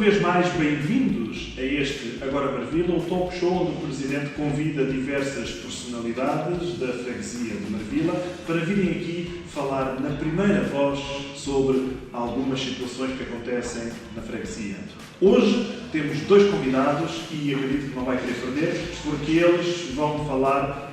vez mais, bem-vindos a este Agora Marvila, o talk show onde o Presidente convida diversas personalidades da freguesia de Marvila para virem aqui falar na primeira voz sobre algumas situações que acontecem na freguesia. Hoje temos dois convidados e acredito que não vai querer perder, porque eles vão falar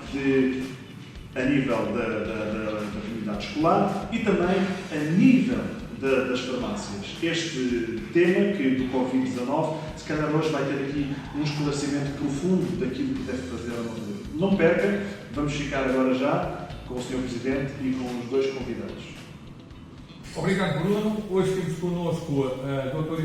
a nível da comunidade escolar e também a nível das farmácias. Este tema que do Covid-19, se calhar hoje vai ter aqui um esclarecimento profundo daquilo que deve fazer ou não fazer. Não perca, vamos ficar agora já com o Sr. Presidente e com os dois convidados. Obrigado, Bruno. Hoje temos connosco a doutora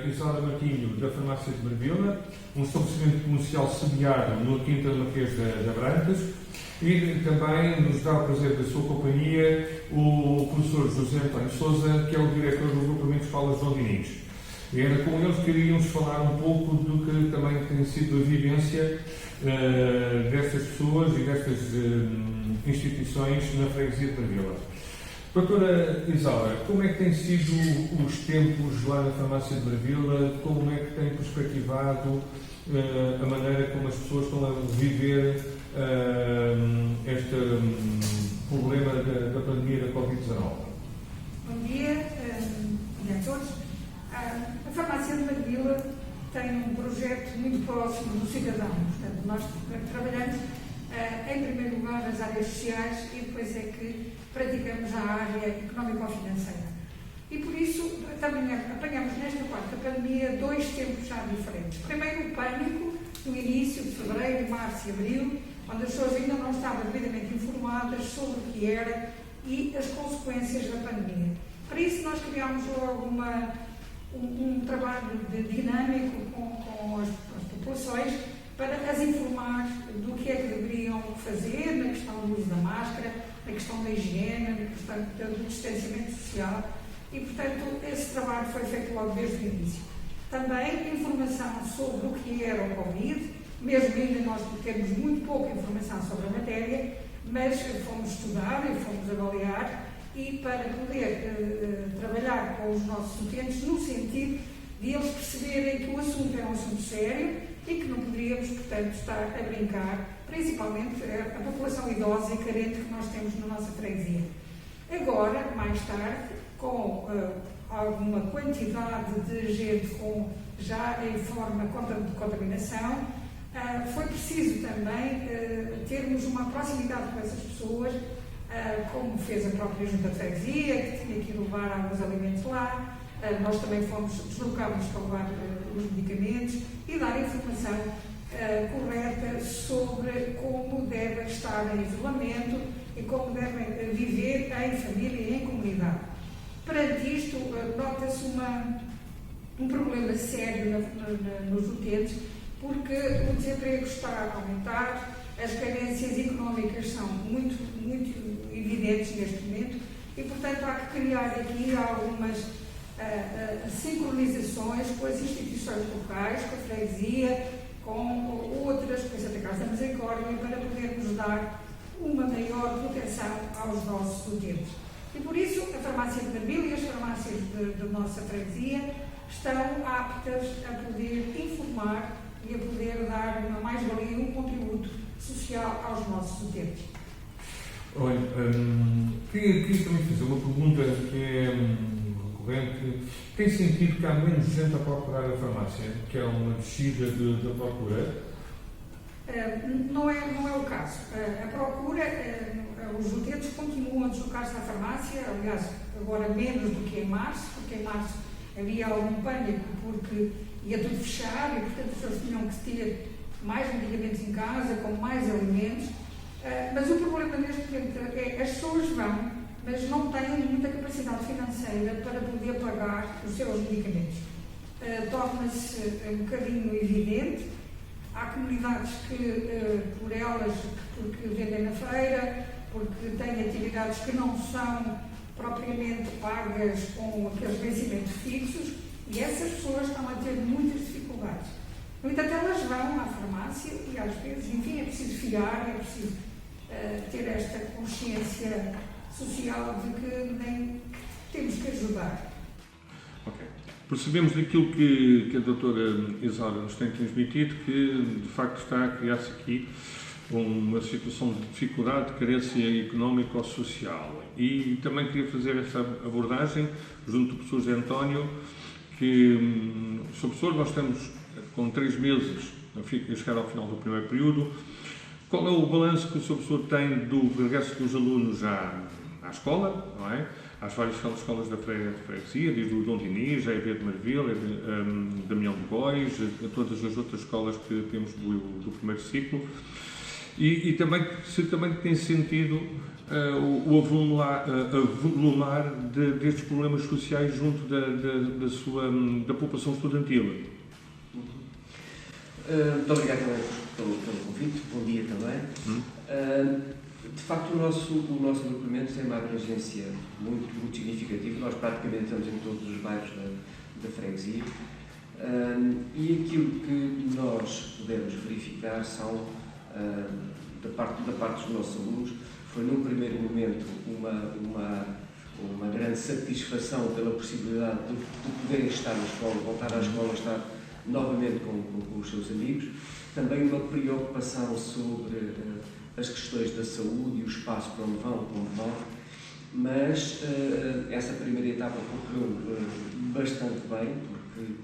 Isalda Martinho, da Farmácia de Marvila, um estabelecimento comercial sediado no Quinta do Marquês de Abrantes, e também nos dá o prazer da sua companhia o professor José António Sousa, que é o diretor do Agrupamento de Escolas Dom Dinis. E era com eles que iríamos falar um pouco do que também tem sido a vivência destas pessoas e destas instituições na freguesia de Marvila. Doutora Isalda, como é que têm sido os tempos lá na Farmácia de Marvila? Como é que tem perspectivado a maneira como as pessoas estão a viver este problema da pandemia da Covid-19? Bom dia a todos. A Farmácia de Marvila tem um projeto muito próximo do cidadão. Portanto, nós trabalhamos em primeiro lugar nas áreas sociais e depois é que praticamos a área económico-financeira. E por isso também apanhamos nesta parte da pandemia dois tempos já diferentes. Primeiro o pânico, no início de fevereiro, março e abril, onde as pessoas ainda não estavam devidamente informadas sobre o que era e as consequências da pandemia. Para isso nós criámos logo um trabalho dinâmico com as populações para as informar do que é que deveriam fazer na questão do uso da máscara, na questão da higiene, na questão do distanciamento social e, portanto, esse trabalho foi feito logo desde o início. Também informação sobre o que era o Covid, mesmo ainda nós temos muito pouca informação sobre a matéria, mas fomos estudar e fomos avaliar e para poder trabalhar com os nossos utentes no sentido de eles perceberem que o assunto é um assunto sério e que não poderíamos, portanto, estar a brincar, principalmente a população idosa e carente que nós temos na nossa freguesia. Agora, mais tarde, com alguma quantidade de gente já em forma de contaminação, foi preciso também termos uma proximidade com essas pessoas, como fez a própria Junta de Freguesia, que tinha que levar alguns alimentos lá. Nós também deslocámos para levar os medicamentos e dar informação correta sobre como devem estar em isolamento e como devem viver em família e em comunidade. Perante isto, nota-se um problema sério nos utentes, porque o desemprego está a aumentar, as carências económicas são muito, muito evidentes neste momento e, portanto, há que criar aqui algumas sincronizações com as instituições locais, com a freguesia, com outras, com a Santa Casa da Misericórdia, para podermos dar uma maior proteção aos nossos utentes. E por isso a Farmácia de Marvila e as farmácias da nossa freguesia estão aptas a poder informar e a poder dar uma mais-valia, um contributo social aos nossos utentes. Olha, queria também fazer uma pergunta que é recorrente. Tem sentido que há menos gente a procurar a farmácia, que é uma descida da procura? Não é o caso. A procura, os utentes continuam a deslocar-se à farmácia, aliás, agora menos do que em março, porque em março havia algum pânico porque ia tudo fechar e, portanto, as pessoas tinham que ter mais medicamentos em casa, com mais alimentos. Mas o problema neste momento é que as pessoas vão, mas não têm muita capacidade financeira para poder pagar os seus medicamentos. Torna-se um bocadinho evidente. Há comunidades que, por elas, porque vendem na feira, porque têm atividades que não são propriamente pagas com aqueles vencimentos fixos, e essas pessoas estão a ter muitas dificuldades. No entanto, elas vão à farmácia e, às vezes, enfim, é preciso fiar, é preciso ter esta consciência social de que nem temos que ajudar. Ok. Percebemos daquilo que a doutora Isaura nos tem transmitido que, de facto, está a criar-se aqui uma situação de dificuldade, de carência económica ou social. E também queria fazer esta abordagem junto do professor José António, que, Sr. Professor, nós estamos com 3 meses a chegar ao final do primeiro período. Qual é o balanço que o Sr. Professor tem do regresso dos alunos à escola, não é? Às várias escolas da freguesia, desde o Dom Dinis, a EB de Marvila, a Damião de Góis, a todas as outras escolas que temos do primeiro ciclo, e também se também tem sentido o avolular destes problemas sociais junto da população estudantil. Muito obrigado também pelo convite, bom dia também. De facto, o nosso agrupamento tem uma abrangência muito significativa. Nós praticamente estamos em todos os bairros da freguesia, e aquilo que nós pudemos verificar são, da parte dos nossos alunos, foi num primeiro momento uma grande satisfação pela possibilidade de poderem estar na escola, voltar à escola, estar novamente com os seus amigos. Também uma preocupação sobre as questões da saúde e o espaço para onde vão, mas essa primeira etapa ocorreu bastante bem, porque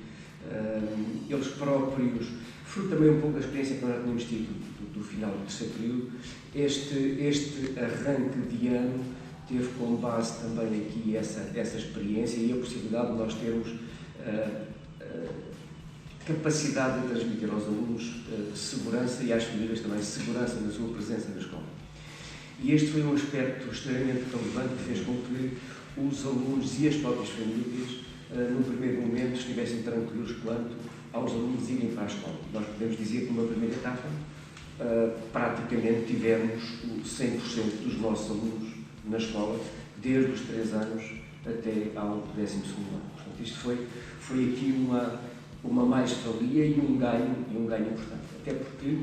eles próprios, fruto também um pouco da experiência que nós tínhamos tido do final do terceiro período, este arranque de ano teve como base também aqui essa experiência e a possibilidade de nós termos capacidade de transmitir aos alunos segurança e às famílias também segurança na sua presença na escola. E este foi um aspecto extremamente relevante que fez com que os alunos e as próprias famílias, no primeiro momento, estivessem tranquilos quanto aos alunos irem para a escola. Nós podemos dizer que numa primeira etapa, praticamente tivemos 100% dos nossos alunos na escola, desde os 3 anos até ao 12º ano. Portanto, isto foi aqui uma mais-valia e um ganho importante. Até porque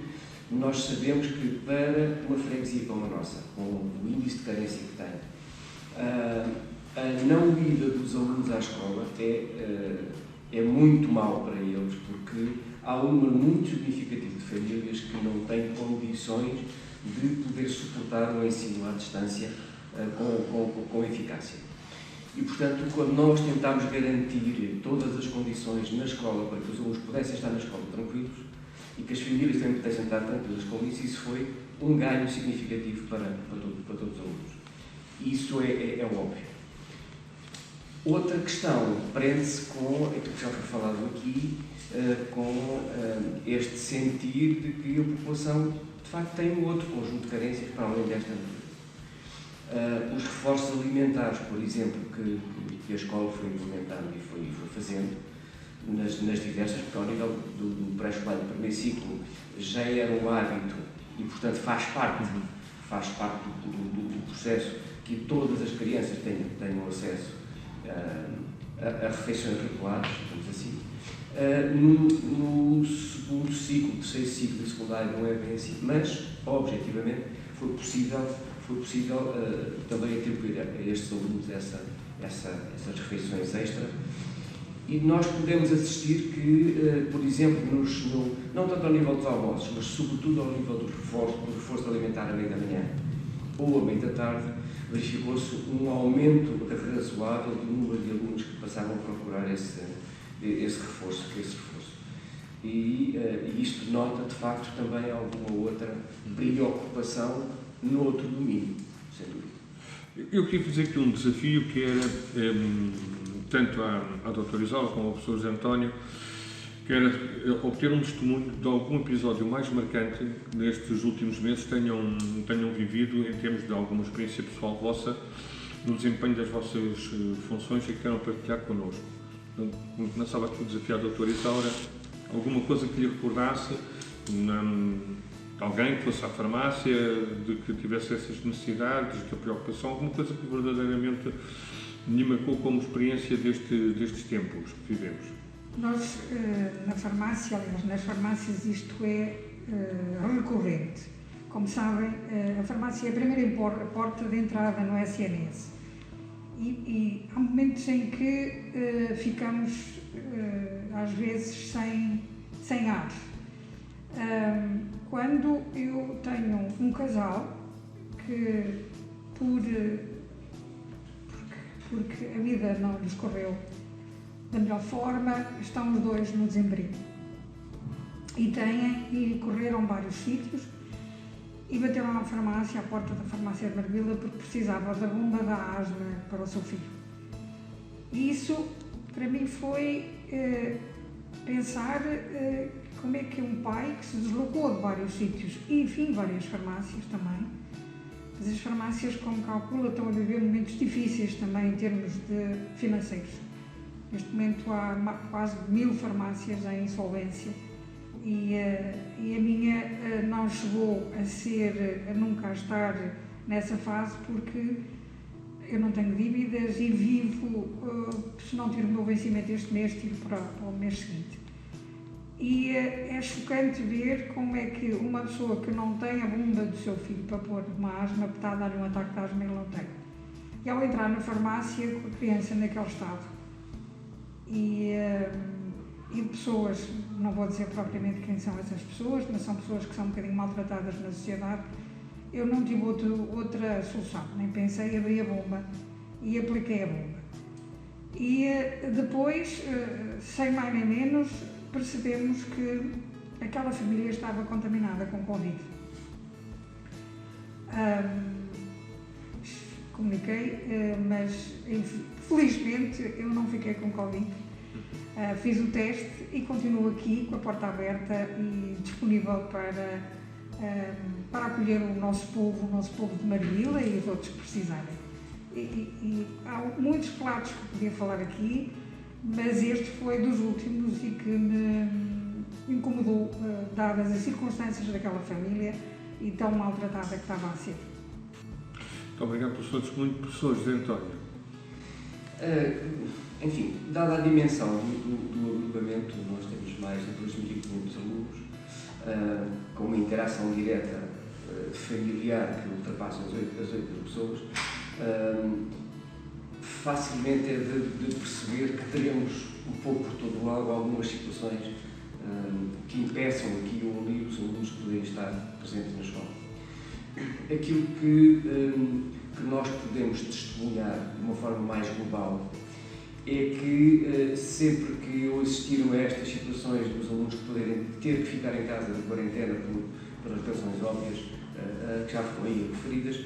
nós sabemos que para uma freguesia como a nossa, com o índice de carência que tem, a não ida dos alunos à escola é muito mau para eles, porque há um número muito significativo de famílias que não têm condições de poder suportar o ensino à distância com eficácia. E, portanto, quando nós tentámos garantir todas as condições na escola para que os alunos pudessem estar na escola tranquilos e que as famílias também pudessem estar tranquilas com isso foi um ganho significativo para todos os alunos. E isso é óbvio. Outra questão prende-se com aquilo que já foi falado aqui, com este sentir de que a população, de facto, tem um outro conjunto de carências para além desta medida. Os reforços alimentares, por exemplo, que a escola foi implementando e foi fazendo nas diversas, porque ao nível do pré-escolar do primeiro ciclo já era um hábito e, portanto, faz parte do processo que todas as crianças tenham acesso a refeições regulares, digamos assim. No segundo ciclo, terceiro ciclo de secundário não é bem assim, mas, objetivamente, foi possível também atribuir a estes alunos essas refeições extra. E nós podemos assistir que, por exemplo, não tanto ao nível dos almoços, mas sobretudo ao nível do reforço alimentar à meia da manhã ou à meia da tarde, verificou-se um aumento razoável do número de alunos que passavam a procurar esse reforço. E isto denota, de facto, também alguma outra preocupação no outro domínio, sem dúvida. Eu queria fazer aqui um desafio que era, tanto à doutora Isaura como ao professor José António, que era obter um testemunho de algum episódio mais marcante que nestes últimos meses tenham vivido em termos de alguma experiência pessoal vossa no desempenho das vossas funções e que queiram partilhar connosco. Começava aqui o desafio à doutora Isaura, alguma coisa que lhe recordasse, alguém que fosse à farmácia, de que tivesse essas necessidades, de preocupação, alguma coisa que verdadeiramente me marcou como experiência destes tempos que vivemos. Nós, na farmácia, aliás, nas farmácias isto é recorrente. Como sabem, a farmácia é a primeira porta de entrada no SNS. E há momentos em que ficamos, às vezes, sem ar. Quando eu tenho um casal que, porque a vida não lhes correu da melhor forma, estão os dois no desemprego. E correram vários sítios e bateram à farmácia, à porta da farmácia de Marvila, porque precisava da bomba da asma para o seu filho. E isso, para mim, foi pensar como é que um pai que se deslocou de vários sítios e, enfim, várias farmácias também, mas as farmácias, como calcula, estão a viver momentos difíceis também em termos de financeiros. Neste momento há quase 1000 farmácias em insolvência. E a minha não chegou a nunca estar nessa fase, porque eu não tenho dívidas e vivo, se não tiro o meu vencimento este mês, tiro para o mês seguinte. E é chocante ver como é que uma pessoa que não tem a bomba do seu filho para pôr uma asma, está a dar-lhe um ataque de asma, ele não tem. E ao entrar na farmácia com a criança naquele estado, e pessoas, não vou dizer propriamente quem são essas pessoas, mas são pessoas que são um bocadinho maltratadas na sociedade, eu não tive outra solução, nem pensei, abri a bomba e apliquei a bomba. E depois, sem mais nem menos, percebemos que aquela família estava contaminada com Covid. Comuniquei, mas felizmente eu não fiquei com Covid. Fiz o teste e continuo aqui com a porta aberta e disponível para acolher o nosso povo de Marvila e os outros que precisarem. E há muitos relatos que eu podia falar aqui, mas este foi dos últimos e que me incomodou, dadas as circunstâncias daquela família e tão maltratada que estava a ser. Muito obrigado pelo seu testemunho. Professor José António. Enfim, dada a dimensão do agrupamento, nós temos mais de 2.500 alunos, com uma interação direta familiar que ultrapassa as 8 pessoas, facilmente é de perceber que teremos um pouco por todo o lado algumas situações que impeçam aqui ou ali os alunos que poderem estar presentes na escola. Aquilo que nós podemos testemunhar de uma forma mais global é que sempre que existiram estas situações dos alunos que poderem ter que ficar em casa de quarentena por razões óbvias, que já foram aí referidas,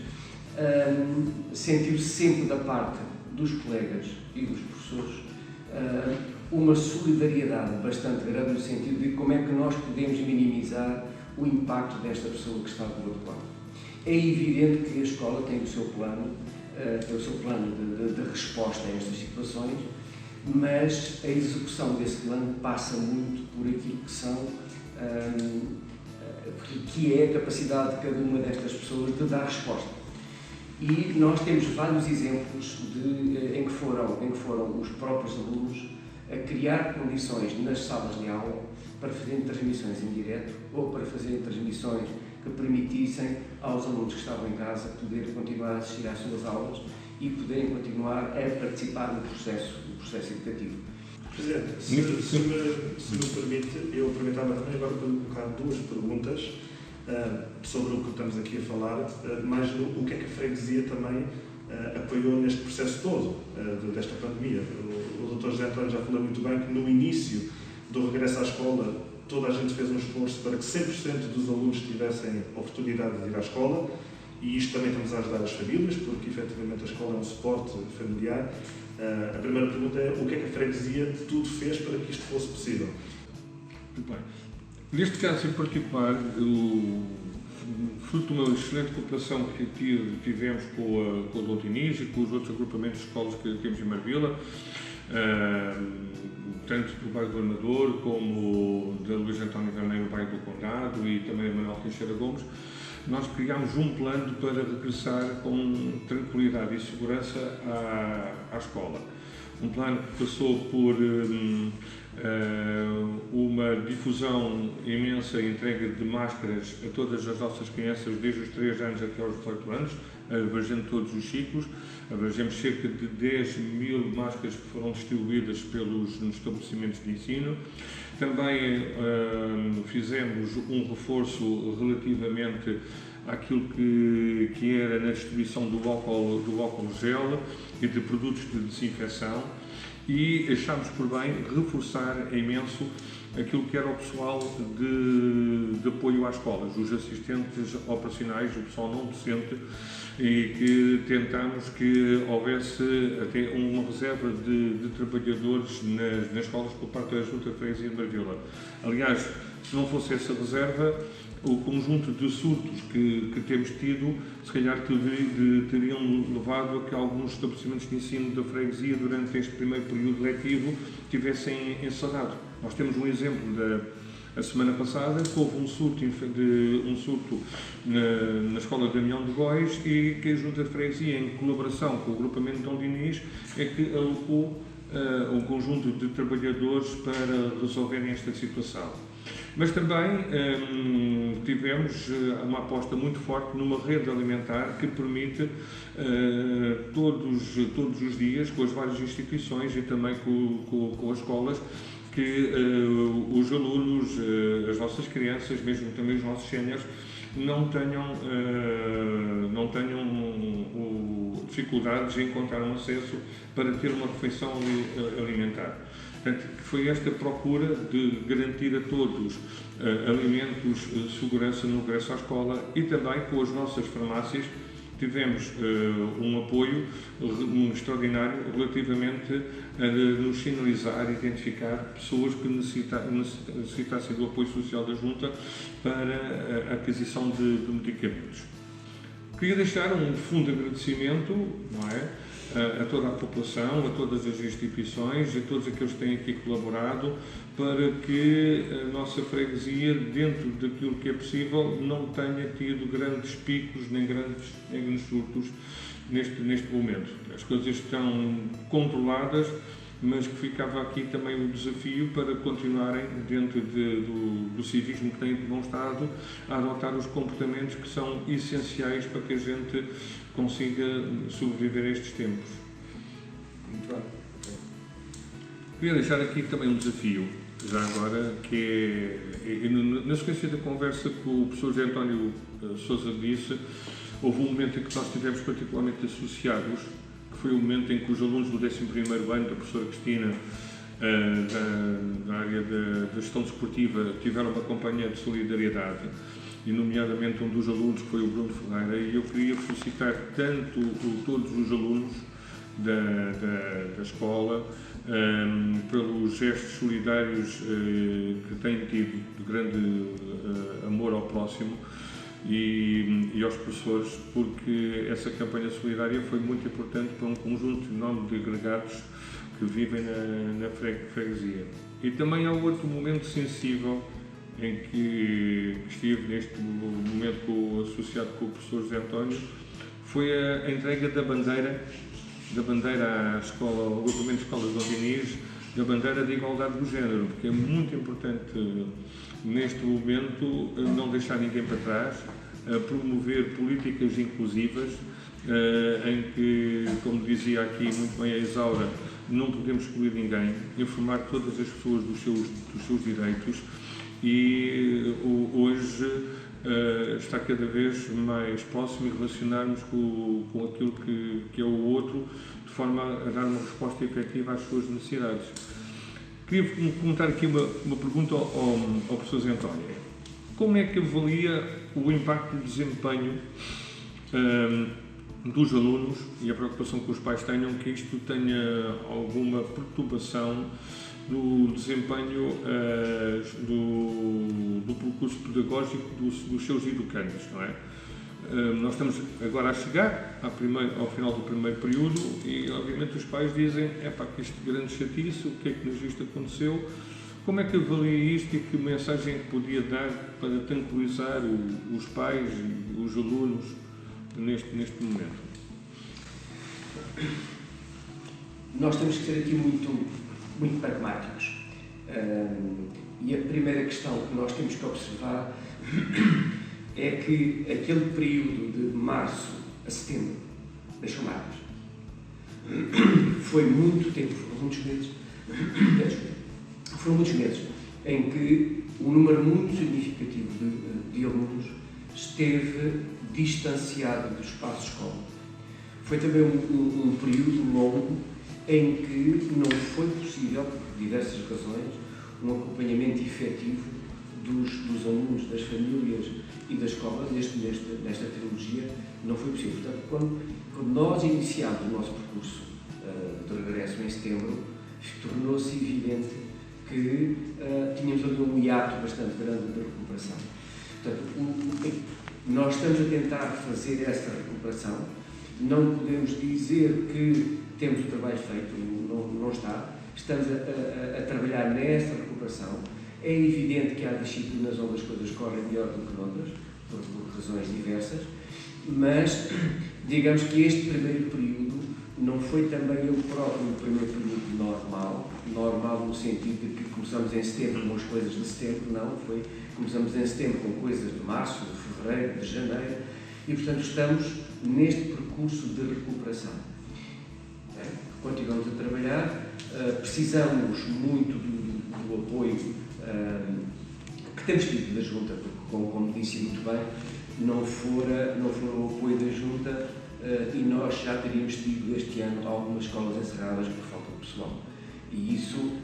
sentiu-se sempre da parte dos colegas e dos professores uma solidariedade bastante grande no sentido de como é que nós podemos minimizar o impacto desta pessoa que está do outro lado. É evidente que a escola tem o seu plano, de resposta a estas situações, mas a execução desse plano passa muito por aquilo que é a capacidade de cada uma destas pessoas de dar resposta. E nós temos vários exemplos em que foram os próprios alunos a criar condições nas salas de aula para fazerem transmissões em direto ou para fazerem transmissões que permitissem aos alunos que estavam em casa poder continuar a assistir às suas aulas e poderem continuar a participar do processo educativo. Presidente, se me permite, eu aproveitava também agora para colocar duas perguntas sobre o que estamos aqui a falar, mas o que é que a freguesia também apoiou neste processo todo desta pandemia. O Dr. José António já falou muito bem que no início do regresso à escola toda a gente fez um esforço para que 100% dos alunos tivessem oportunidade de ir à escola, e isto também estamos a ajudar as famílias, porque efetivamente a escola é um suporte familiar. A primeira pergunta é o que é que a freguesia tudo fez para que isto fosse possível? Muito bem. Neste caso em particular, fruto de uma excelente cooperação que tivemos com o Dom Inês e com os outros agrupamentos de escolas que temos em Marvila, tanto do bairro do Armador como da Luís António Vermelho, no bairro do Condado, e também Manuel Teixeira Gomes, nós criámos um plano para regressar com tranquilidade e segurança à escola. Um plano que passou por uma difusão imensa e entrega de máscaras a todas as nossas crianças desde os 3 anos até aos 18 anos, abrangendo todos os ciclos. Abrangemos cerca de 10.000 máscaras que foram distribuídas nos estabelecimentos de ensino. Também fizemos um reforço relativamente àquilo que era na distribuição do álcool gel e de produtos de desinfecção, e achámos por bem reforçar imenso aquilo que era o pessoal de apoio às escolas, os assistentes operacionais, o pessoal não docente, e que tentámos que houvesse até uma reserva de trabalhadores nas escolas por parte da Junta de Freguesia de Marvila. Aliás, se não fosse essa reserva, o conjunto de surtos que temos tido, se calhar teriam levado a que alguns estabelecimentos de ensino da freguesia, durante este primeiro período letivo, tivessem encerrado. Nós temos um exemplo a semana passada, que houve um surto na Escola Damião de Góis, e que a Junta de Freguesia, em colaboração com o agrupamento de Dom Dinis, é que alocou um conjunto de trabalhadores para resolverem esta situação. Mas também tivemos uma aposta muito forte numa rede alimentar que permite todos os dias, com as várias instituições e também com as escolas, que os alunos, as nossas crianças, mesmo também os nossos séniores, não tenham dificuldades em encontrar um acesso para ter uma refeição alimentar. Portanto, foi esta procura de garantir a todos alimentos, segurança no regresso à escola, e também com as nossas farmácias tivemos um apoio extraordinário relativamente a nos sinalizar e identificar pessoas que necessitassem do apoio social da Junta para a aquisição de medicamentos. Queria deixar um profundo agradecimento, não é, a toda a população, a todas as instituições, a todos aqueles que têm aqui colaborado, para que a nossa freguesia, dentro daquilo que é possível, não tenha tido grandes picos nem grandes surtos neste momento. As coisas estão controladas, mas que ficava aqui também o desafio para continuarem, dentro do civismo que têm demonstrado, a adotar os comportamentos que são essenciais para que a gente consiga sobreviver a estes tempos. Muito bem. Queria deixar aqui também um desafio, já agora, que é, na sequência da conversa que o professor José António Sousa disse, houve um momento em que nós estivemos particularmente associados, que foi o momento em que os alunos do 11º ano, da professora Cristina, da área da gestão desportiva, tiveram uma campanha de solidariedade, e nomeadamente um dos alunos, que foi o Bruno Ferreira, e eu queria felicitar tanto todos os alunos da escola pelos gestos solidários que têm tido, de grande amor ao próximo, e aos professores, porque essa campanha solidária foi muito importante para um conjunto enorme de agregados que vivem na freguesia. E também há outro momento sensível em que estive neste momento associado com o professor José António, foi a entrega da bandeira à escola, ao agrupamento de escolas de Dom Dinis, da bandeira de igualdade do género, porque é muito importante neste momento não deixar ninguém para trás, promover políticas inclusivas, em que, como dizia aqui muito bem a Isaura, não podemos excluir ninguém, informar todas as pessoas dos seus direitos, e hoje está cada vez mais próximo e relacionarmos com aquilo que é o outro, de forma a dar uma resposta efetiva às suas necessidades. Queria comentar aqui uma pergunta ao professor Zé António. Como é que avalia o impacto do desempenho dos alunos e a preocupação que os pais tenham que isto tenha alguma perturbação no desempenho do percurso pedagógico dos seus educandos, não é? Nós estamos agora a chegar ao final do primeiro período e, obviamente, os pais dizem: que isto é grande chatice, o que é que nos isto aconteceu? Como é que avalia isto e que mensagem é que podia dar para tranquilizar os pais e os alunos neste momento? Nós temos que ser aqui muito pragmáticos. E a primeira questão que nós temos que observar é que aquele período de março a setembro, das chamadas. Foi muito tempo, foram muitos meses em que um número muito significativo de alunos esteve distanciado do espaço escola. Foi também um período longo em que não foi possível, por diversas razões, um acompanhamento efetivo dos alunos, das famílias e da escola nesta trilogia, não foi possível. Portanto, quando nós iniciámos o nosso percurso de regresso em setembro, tornou-se evidente que tínhamos ali um hiato bastante grande de recuperação. Portanto, nós estamos a tentar fazer essa recuperação, não podemos dizer que temos o trabalho feito, não está, estamos a trabalhar nessa recuperação. É evidente que há disciplinas onde as coisas correm melhor do que noutras, por razões diversas, mas digamos que este primeiro período não foi também o próprio primeiro período normal no sentido de que começamos em setembro com as coisas de setembro, não, começamos em setembro com coisas de março, de fevereiro, de janeiro, e portanto estamos neste percurso de recuperação. Continuamos a trabalhar, precisamos muito do apoio que temos tido da Junta, porque, como disse muito bem, não fora o apoio da Junta e nós já teríamos tido este ano algumas escolas encerradas por falta de pessoal. E isso,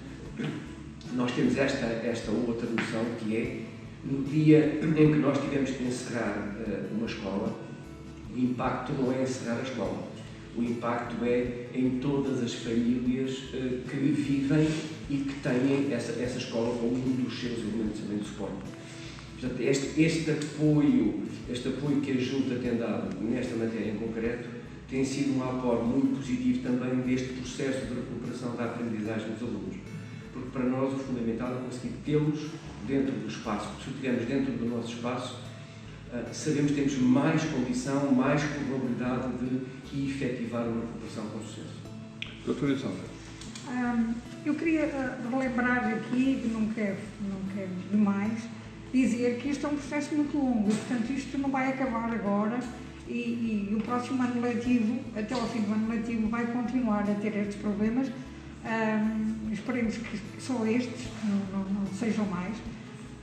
nós temos esta outra noção, que é, no dia em que nós tivemos que encerrar uma escola, o impacto não é encerrar a escola, o impacto é em todas as famílias que vivem e que têm essa escola como um dos seus elementos também de suporte. Portanto, este apoio que a Junta tem dado nesta matéria em concreto tem sido um aporte muito positivo também deste processo de recuperação da aprendizagem dos alunos. Porque para nós o fundamental é conseguir tê-los dentro do espaço. Se o tivermos dentro do nosso espaço, sabemos que temos mais condição, mais probabilidade de efetivar uma recuperação com sucesso. Doutora Isalda. Eu queria relembrar aqui, que não quero demais, dizer que isto é um processo muito longo e, portanto, isto não vai acabar agora e o próximo ano letivo, até ao fim do ano letivo, vai continuar a ter estes problemas. Esperemos que só estes, não sejam mais,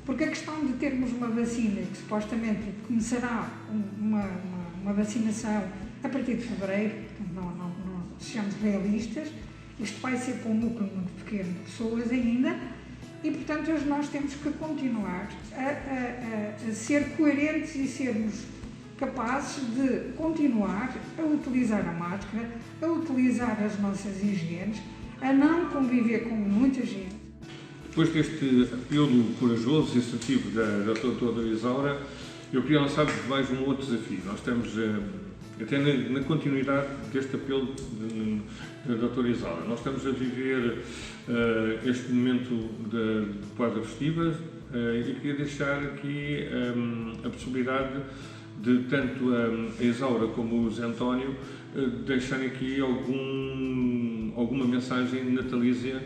porque a questão de termos uma vacina, que supostamente começará uma vacinação a partir de fevereiro, não sejamos realistas, isto vai ser para um núcleo muito pequeno de pessoas ainda, e portanto nós temos que continuar a ser coerentes e sermos capazes de continuar a utilizar a máscara, a utilizar as nossas higienes, a não conviver com muita gente. Depois deste apelo corajoso e assertivo da doutora Isaura, eu queria lançar mais um outro desafio. Nós estamos, até na continuidade deste apelo da doutora Isaura, nós estamos a viver este momento de quadra festiva e queria deixar aqui a possibilidade de tanto a Isaura como o Zé António deixarem aqui alguma mensagem natalícia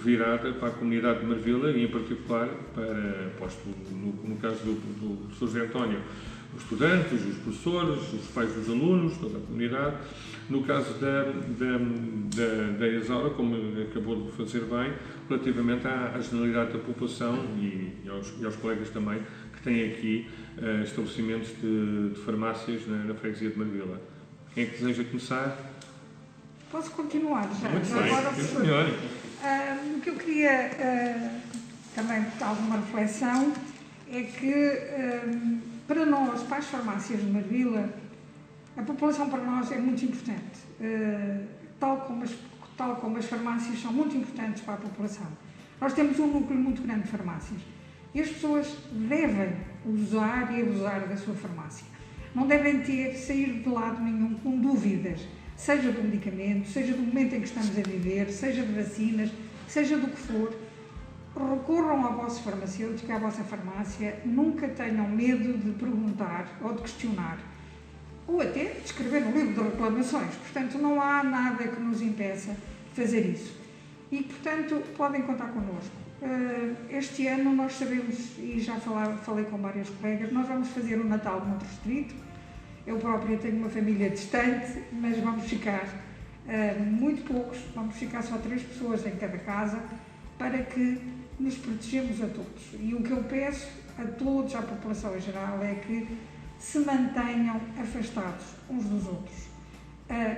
virada para a comunidade de Marvila e, em particular, no caso do Sr. José António, os estudantes, os professores, os pais dos alunos, toda a comunidade. No caso da Isaura, como acabou de fazer bem, relativamente à generalidade da população e aos colegas também que têm aqui estabelecimentos de farmácias na freguesia de Marvila. Quem é que deseja começar? Posso continuar já? Muito bem, Agora, senhor. O que eu queria também botar alguma reflexão é que para nós, para as farmácias de Marvila, a população para nós é muito importante, tal como as farmácias são muito importantes para a população. Nós temos um núcleo muito grande de farmácias e as pessoas devem usar e abusar da sua farmácia. Não devem sair de lado nenhum com dúvidas, seja do medicamento, seja do momento em que estamos a viver, seja de vacinas, seja do que for. Recorram ao vosso farmacêutico, à vossa farmácia, nunca tenham medo de perguntar ou de questionar, ou até de escrever no livro de reclamações. Portanto, não há nada que nos impeça de fazer isso. E, portanto, podem contar connosco. Este ano nós sabemos, e já falei com vários colegas, nós vamos fazer o Natal noutro distrito Eu própria tenho uma família distante, mas vamos ficar muito poucos, vamos ficar só 3 pessoas em cada casa, para que nos protegemos a todos. E o que eu peço a todos, à população em geral, é que se mantenham afastados uns dos outros.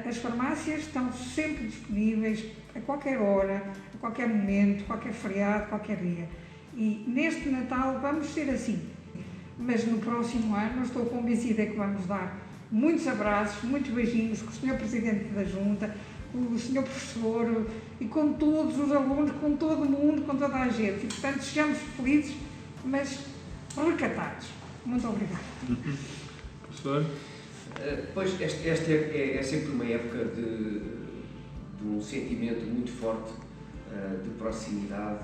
As farmácias estão sempre disponíveis a qualquer hora, a qualquer momento, qualquer feriado, qualquer dia. E neste Natal vamos ser assim. Mas no próximo ano estou convencida que vamos dar muitos abraços, muitos beijinhos com o Sr. Presidente da Junta, com o Sr. Professor e com todos os alunos, com todo o mundo, com toda a gente. E, portanto, sejamos felizes, mas recatados. Muito obrigada. Professor? Pois, esta é sempre uma época de um sentimento muito forte de proximidade,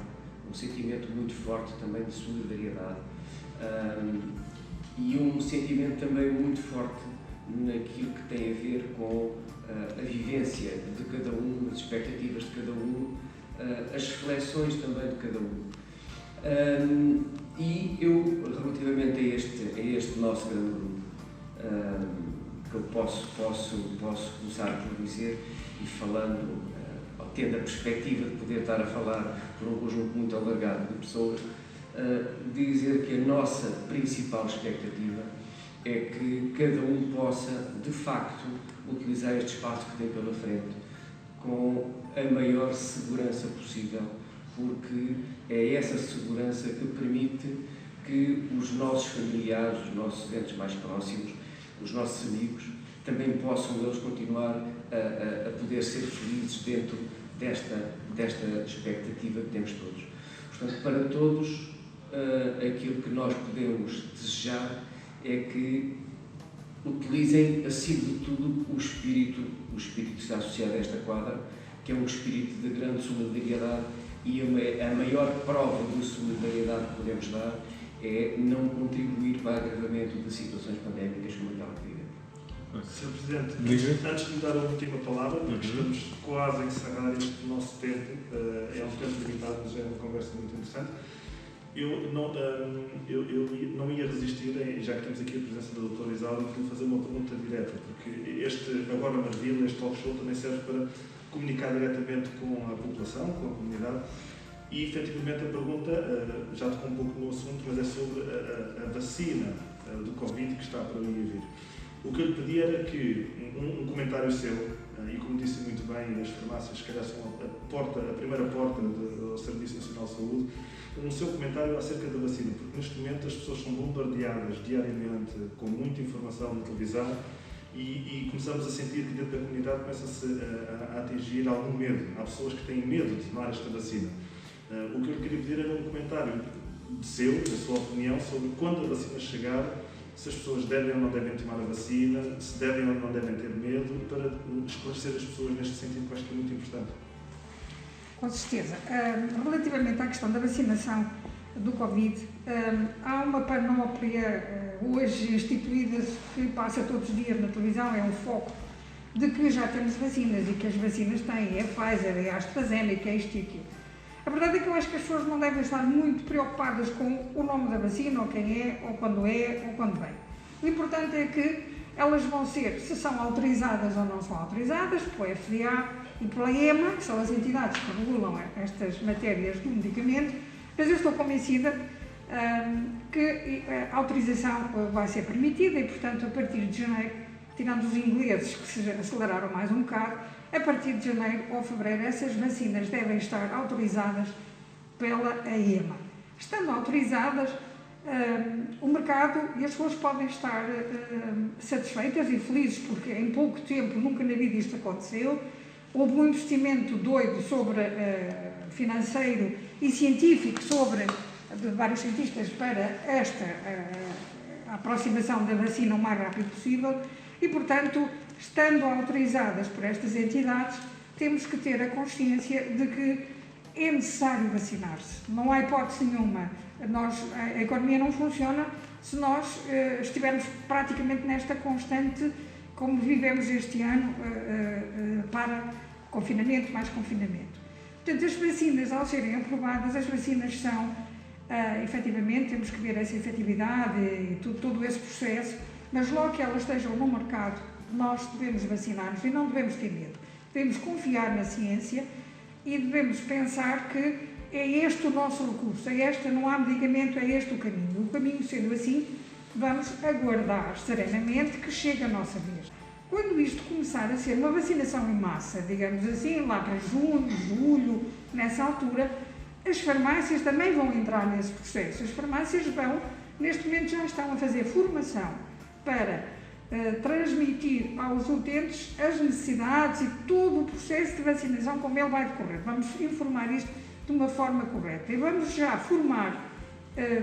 um sentimento muito forte também de solidariedade e um sentimento também muito forte naquilo que tem a ver com a vivência de cada um, as expectativas de cada um, as reflexões também de cada um. E eu, relativamente a este nosso grande grupo, que eu posso começar por dizer, e falando, tendo a perspectiva de poder estar a falar por um conjunto muito alargado de pessoas, dizer que a nossa principal expectativa é que cada um possa, de facto, utilizar este espaço que tem pela frente com a maior segurança possível, porque é essa segurança que permite que os nossos familiares, os nossos entes mais próximos, os nossos amigos, também possam eles continuar a poder ser felizes dentro desta expectativa que temos todos. Portanto, para todos, aquilo que nós podemos desejar é que utilizem, acima de tudo, o espírito que está associado a esta quadra, que é um espírito de grande solidariedade, e a maior prova de solidariedade que podemos dar é não contribuir para o agravamento de situações pandémicas como aquela que vivemos. Sr. Presidente, antes de me dar a última palavra, porque estamos quase a encerrar este nosso tempo, é um tempo limitado, mas é uma conversa muito interessante. Eu não ia resistir, já que temos aqui a presença da doutora Isaura, de lhe fazer uma pergunta direta, porque este Agora Marvila, este talk show, também serve para comunicar diretamente com a população, com a comunidade, e efetivamente a pergunta, já tocou um pouco no assunto, mas é sobre a vacina do Covid que está para ali a vir. O que eu lhe pedi era que um comentário seu, e como disse muito bem, as farmácias se calhar são a primeira porta do Serviço Nacional de Saúde, um seu comentário acerca da vacina, porque neste momento as pessoas são bombardeadas diariamente com muita informação na televisão e começamos a sentir que dentro da comunidade começa-se a atingir algum medo. Há pessoas que têm medo de tomar esta vacina. O que eu lhe queria pedir era um comentário seu, da sua opinião, sobre quando a vacina chegar, se as pessoas devem ou não devem tomar a vacina, se devem ou não devem ter medo, para esclarecer as pessoas neste sentido, que acho que é muito importante. Com certeza. Relativamente à questão da vacinação do Covid, há uma panóplia hoje instituída que passa todos os dias na televisão, é um foco de que já temos vacinas e que as vacinas têm, é a Pfizer, é a AstraZeneca, é isto e aquilo. A verdade é que eu acho que as pessoas não devem estar muito preocupadas com o nome da vacina, ou quem é, ou quando vem. O importante é que elas vão ser, se são autorizadas ou não são autorizadas, pela FDA e pela EMA, que são as entidades que regulam estas matérias do medicamento, mas eu estou convencida que a autorização vai ser permitida e, portanto, a partir de janeiro, tirando os ingleses que se aceleraram mais um bocado, a partir de janeiro ou fevereiro essas vacinas devem estar autorizadas pela EMA. Estando autorizadas, o mercado e as pessoas podem estar satisfeitas e felizes, porque em pouco tempo, nunca na vida isto aconteceu. Houve um investimento doido financeiro e científico de vários cientistas para a aproximação da vacina o mais rápido possível e, portanto, estando autorizadas por estas entidades, temos que ter a consciência de que é necessário vacinar-se. Não há hipótese nenhuma. A economia não funciona se nós estivermos praticamente nesta constante, como vivemos este ano, para confinamento, mais confinamento. Portanto, as vacinas, ao serem aprovadas, as vacinas são, efetivamente, temos que ver essa efetividade e todo esse processo, mas logo que elas estejam no mercado, nós devemos vacinar-nos e não devemos ter medo. Devemos confiar na ciência e devemos pensar que é este o nosso recurso, não há medicamento, é este o caminho. O caminho sendo assim, vamos aguardar serenamente que chegue a nossa vez. Quando isto começar a ser uma vacinação em massa, digamos assim, lá para junho, julho, nessa altura, as farmácias também vão entrar nesse processo. As farmácias neste momento já estão a fazer formação para transmitir aos utentes as necessidades e todo o processo de vacinação, como ele vai decorrer. Vamos informar isto de uma forma correta. E vamos já formar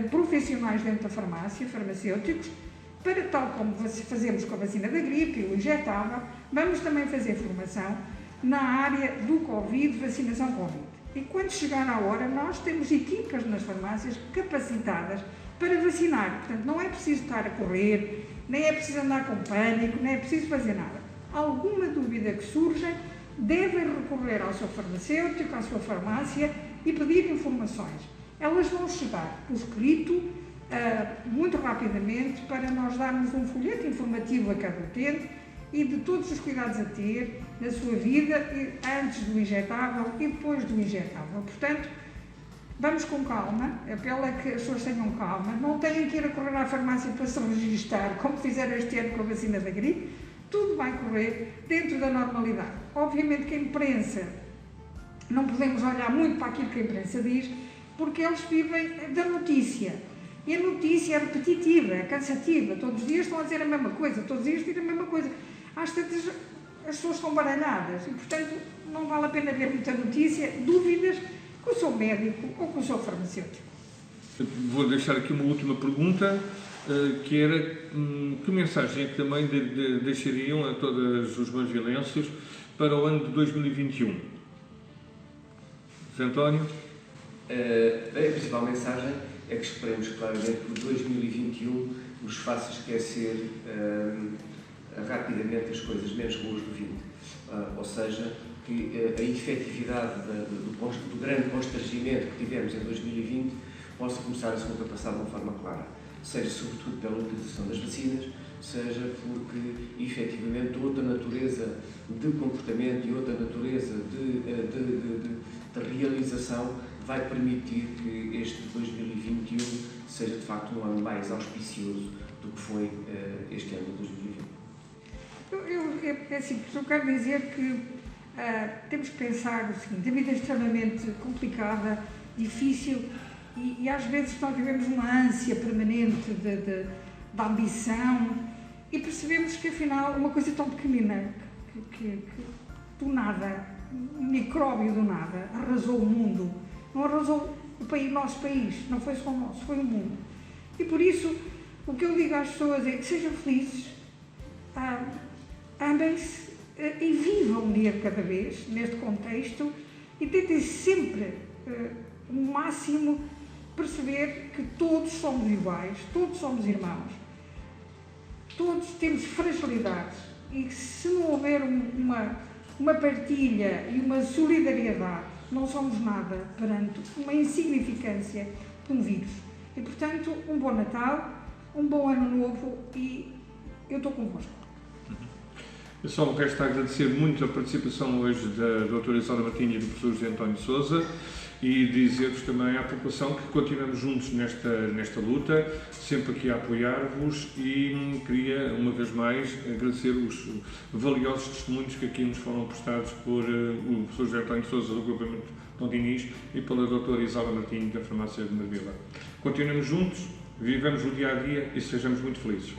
profissionais dentro da farmácia, farmacêuticos, para tal como fazemos com a vacina da gripe e o injetável, vamos também fazer formação na área do Covid, vacinação Covid. E quando chegar a hora, nós temos equipas nas farmácias capacitadas para vacinar. Portanto, não é preciso estar a correr, nem é preciso andar com pânico, nem é preciso fazer nada. Alguma dúvida que surja, devem recorrer ao seu farmacêutico, à sua farmácia e pedir informações. Elas vão chegar por escrito, muito rapidamente, para nós darmos um folheto informativo a cada utente e de todos os cuidados a ter na sua vida, antes do injetável e depois do injetável. Portanto, vamos com calma, apelo a que as pessoas tenham calma, não tenham que ir a correr à farmácia para se registar, como fizeram este ano com a vacina da gripe, tudo vai correr dentro da normalidade. Obviamente que a imprensa, não podemos olhar muito para aquilo que a imprensa diz, porque eles vivem da notícia. E a notícia é repetitiva, é cansativa, todos os dias estão a dizer a mesma coisa, todos os dias dizem a mesma coisa. Às tantas, as pessoas estão baralhadas e, portanto, não vale a pena ver muita notícia, dúvidas com o seu médico ou com o seu farmacêutico. Vou deixar aqui uma última pergunta, que era que mensagem é que também deixariam a todos os banvilenses para o ano de 2021? José António? A principal mensagem é que esperemos claramente que o 2021 nos faça esquecer rapidamente as coisas menos boas do 20. Ou seja, que a efetividade do grande constrangimento que tivemos em 2020 possa começar a se ultrapassar de uma forma clara. Seja sobretudo pela utilização das vacinas, seja porque efetivamente outra natureza de comportamento e outra natureza de realização vai permitir que este 2021 seja de facto um ano mais auspicioso do que foi este ano de 2020. É simples, eu quero dizer que temos que pensar o seguinte: a vida é extremamente complicada, difícil e às vezes nós vivemos uma ânsia permanente de ambição e percebemos que afinal uma coisa tão pequenina que do nada, um micróbio do nada, arrasou o mundo. Não arrasou o nosso país, não foi só o nosso, foi o mundo. E por isso, o que eu digo às pessoas é que sejam felizes, amem-se e vivam um dia de cada vez neste contexto e tentem sempre, o máximo, perceber que todos somos iguais, todos somos irmãos, todos temos fragilidades e que se não houver uma partilha e uma solidariedade, não somos nada perante uma insignificância de um vírus. E, portanto, um bom Natal, um bom Ano Novo e eu estou convosco. Eu só me resta agradecer muito a participação hoje da doutora Isalda Martins e do professor José António Sousa e dizer-vos também à população que continuamos juntos nesta luta, sempre aqui a apoiar-vos e queria, uma vez mais, agradecer os valiosos testemunhos que aqui nos foram prestados por o professor José António Sousa do agrupamento Dom Dinis e pela doutora Isalda Martins da farmácia de Marvila. Continuamos juntos, vivamos o dia a dia e sejamos muito felizes.